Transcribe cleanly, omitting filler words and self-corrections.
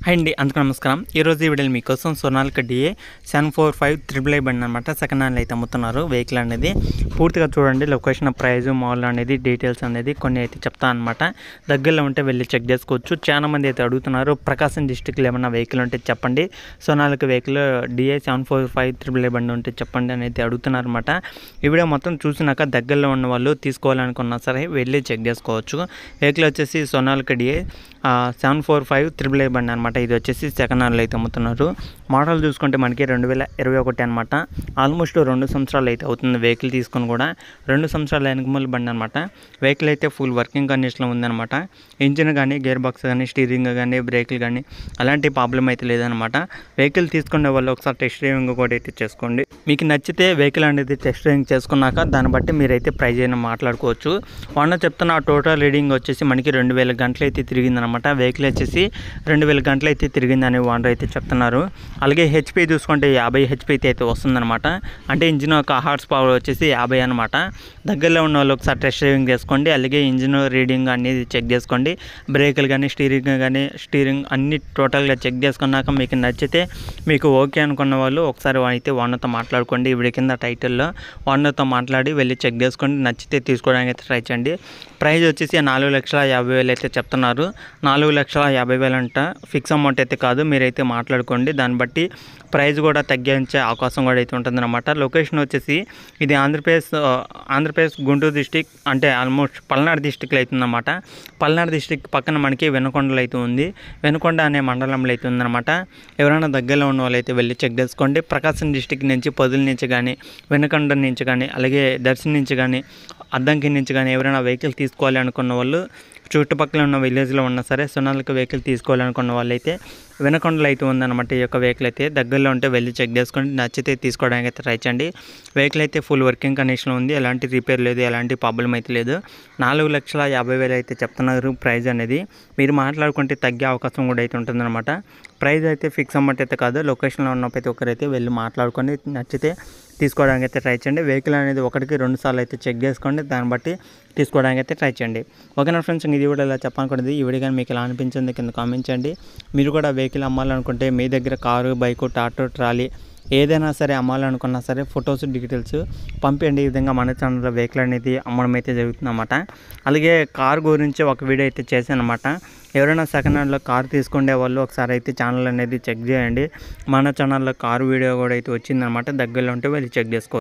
Hi అండి, అందుకు నమస్కారం. ఈరోజు ఈ వీడియోలో మీకోసం సోనాలికా డిఏ 745 3 బండి అనమాట. సెకండ్ హ్యాండ్లో అయితే అమ్ముతున్నారు. వెహికల్ అనేది పూర్తిగా చూడండి. లొకేషన్, ప్రైజ్, మోడల్ అనేది డీటెయిల్స్ అనేది కొన్ని అయితే చెప్తాను అనమాట. దగ్గరలో ఉంటే వెళ్ళి చెక్ చేసుకోవచ్చు. చాలా మంది అయితే అడుగుతున్నారు, ప్రకాశం డిస్టిక్లో ఏమన్నా వెహికల్ ఉంటే చెప్పండి, సోనాలికా వెహికల్ డిఏ 745 3 బండి ఉంటే చెప్పండి అని అయితే అడుగుతున్నారు అనమాట. ఈ వీడియో మొత్తం చూసినాక దగ్గరలో ఉన్న వాళ్ళు తీసుకోవాలనుకున్నా సరే వెళ్ళి చెక్ చేసుకోవచ్చు. వెహికల్ వచ్చేసి సోనాలికా డిఏ 745 3 బండి అనమాట. ఇది వచ్చేసి సెకండ్ హ్యాండ్లో అయితే అమ్ముతున్నారు. మోడల్ చూసుకుంటే మనకి 2021 అనమాట. ఆల్మోస్ట్ 2 సంవత్సరాలు అయితే అవుతుంది వెహికల్ తీసుకొని కూడా. 2 సంవత్సరాల వెనకమూల బండి అనమాట. వెహికల్ అయితే ఫుల్ వర్కింగ్ కండిషన్లో ఉందన్నమాట. ఇంజిన్ కానీ, గేర్ బాక్స్ కానీ, స్టీరింగ్ కానీ, బ్రేకులు కానీ అలాంటి ప్రాబ్లం అయితే లేదనమాట. వెహికల్ తీసుకునే వాళ్ళు ఒకసారి టెస్ట్ డ్రైవింగ్ కూడా అయితే చేసుకోండి. మీకు నచ్చితే వెహికల్ అనేది టెస్ట్ డ్రైవింగ్ చేసుకున్నాక దాన్ని బట్టి మీరైతే ప్రైజ్ అయినా మాట్లాడుకోవచ్చు. ఓనర్ చెప్తున్న టోటల్ రీడింగ్ వచ్చేసి మనకి 2000 గంటలు అయితే తిరిగిందనమాట. వెహికల్ వచ్చేసి 2000 గంటలు అయితే తిరిగిందని ఓనర్ అయితే చెప్తున్నారు. అలాగే హెచ్పి చూసుకుంటే 50 హెచ్పి అయితే వస్తుందన్నమాట. అంటే ఇంజిన్ ఒక హార్స్ పవర్ వచ్చేసి 50 అనమాట. దగ్గరలో ఉన్న వాళ్ళు ఒకసారి టెస్ట్ డ్రైవింగ్ చేసుకోండి. అలాగే ఇంజిన్ రీడింగ్ అనేది చెక్ చేసుకోండి. బ్రేకులు కానీ, స్టీరింగ్ అన్ని టోటల్గా చెక్ చేసుకున్నాక మీకు నచ్చితే, మీకు ఓకే అనుకున్న వాళ్ళు ఒకసారి అయితే ఓనర్తో మాట్లాడుకోండి. ఇవి కింద టైటిల్లో ఓనర్తో మాట్లాడి వెళ్ళి చెక్ చేసుకోండి. నచ్చితే తీసుకోవడానికి అయితే ట్రై చేయండి. ప్రైజ్ వచ్చేసి 4,50,000 అయితే చెప్తున్నారు. 4,50,000 అంట. ఫిక్స్ అమౌంట్ అయితే కాదు, మీరైతే మాట్లాడుకోండి. దాన్ని బట్టి ప్రైజ్ కూడా తగ్గించే అవకాశం కూడా అయితే ఉంటుందన్నమాట. లొకేషన్ వచ్చేసి ఇది ఆంధ్రప్రదేశ్ గుంటూరు డిస్టిక్, అంటే ఆల్మోస్ట్ పల్నాడు డిస్టిక్లో అవుతుందన్నమాట. పల్నాడు డిస్టిక్ పక్కన మనకి వెనుకొండలు అయితే ఉంది. వెనుకొండ అనే మండలంలో అయితే ఉందన్నమాట. ఎవరైనా దగ్గరలో ఉన్న వాళ్ళు అయితే వెళ్ళి చెక్ చేసుకోండి. ప్రకాశం డిస్టిక్ నుంచి, పొదుల నుంచి కానీ, వెనుకొండ నుంచి కానీ, అలాగే దర్శి నుంచి కానీ, అద్దంకి నుంచి కానీ ఎవరైనా వెహికల్ తీసుకోవాలి అనుకున్న వాళ్ళు, చుట్టుపక్కల ఉన్న విలేజ్లో ఉన్నా సరే సోనాలికా వెహికల్ తీసుకోవాలనుకున్న వాళ్ళు అయితే వెనకొండలో అయితే ఉందన్నమాట. ఈ యొక్క వెహికల్ అయితే దగ్గరలో ఉంటే వెళ్ళి చెక్ చేసుకోండి. నచ్చితే తీసుకోవడానికి అయితే ట్రై చేయండి. వెహికల్ అయితే ఫుల్ వర్కింగ్ కండిషన్లో ఉంది. ఎలాంటి రిపేర్ లేదు, ఎలాంటి ప్రాబ్లం అయితే లేదు. 4,50,000 అయితే చెప్తున్నారు ప్రైజ్ అనేది. మీరు మాట్లాడుకుంటే తగ్గే అవకాశం కూడా అయితే ఉంటుందన్నమాట. ప్రైజ్ అయితే ఫిక్స్ అమౌంట్ అయితే కాదు. లొకేషన్లో ఉన్న ప్రతి ఒక్కరైతే వెళ్ళి మాట్లాడుకొని నచ్చితే తీసుకోవడానికి అయితే ట్రై చేయండి. వెహికల్ అనేది 1-2 సార్లు అయితే చెక్ చేసుకోండి. దాన్ని బట్టి తీసుకోవడానికి అయితే ట్రై చేయండి. ఓకేనా ఫ్రెండ్స్, ఇది కూడా ఇలా చెప్పాలనుకున్నది. ఈ వీడియో కానీ మీకు ఎలా అనిపించింది కింద కామెంట్ చేయండి. మీరు కూడా వెహికల్ అమ్మాలనుకుంటే, మీ దగ్గర కారు, బైకు, ట్రాక్టర్, ట్రాలీ ఏదైనా సరే అమ్మాలనుకున్నా సరే ఫొటోస్, డీటెయిల్స్ పంపించండి. ఈ విధంగా మన ఛానల్లో వెహికల్ అనేది అమ్మడం అయితే జరుగుతుందన్నమాట. అలాగే కారు గురించి ఒక వీడియో అయితే చేశాను అనమాట. ఎవరైనా సెకండ్ హ్యాండ్లో కారు తీసుకునే వాళ్ళు ఒకసారి అయితే ఛానల్ అనేది చెక్ చేయండి. మన ఛానల్లో కారు వీడియో కూడా అయితే వచ్చిందనమాట. దగ్గరలో ఉంటే వెళ్ళి చెక్ చేసుకోవచ్చు.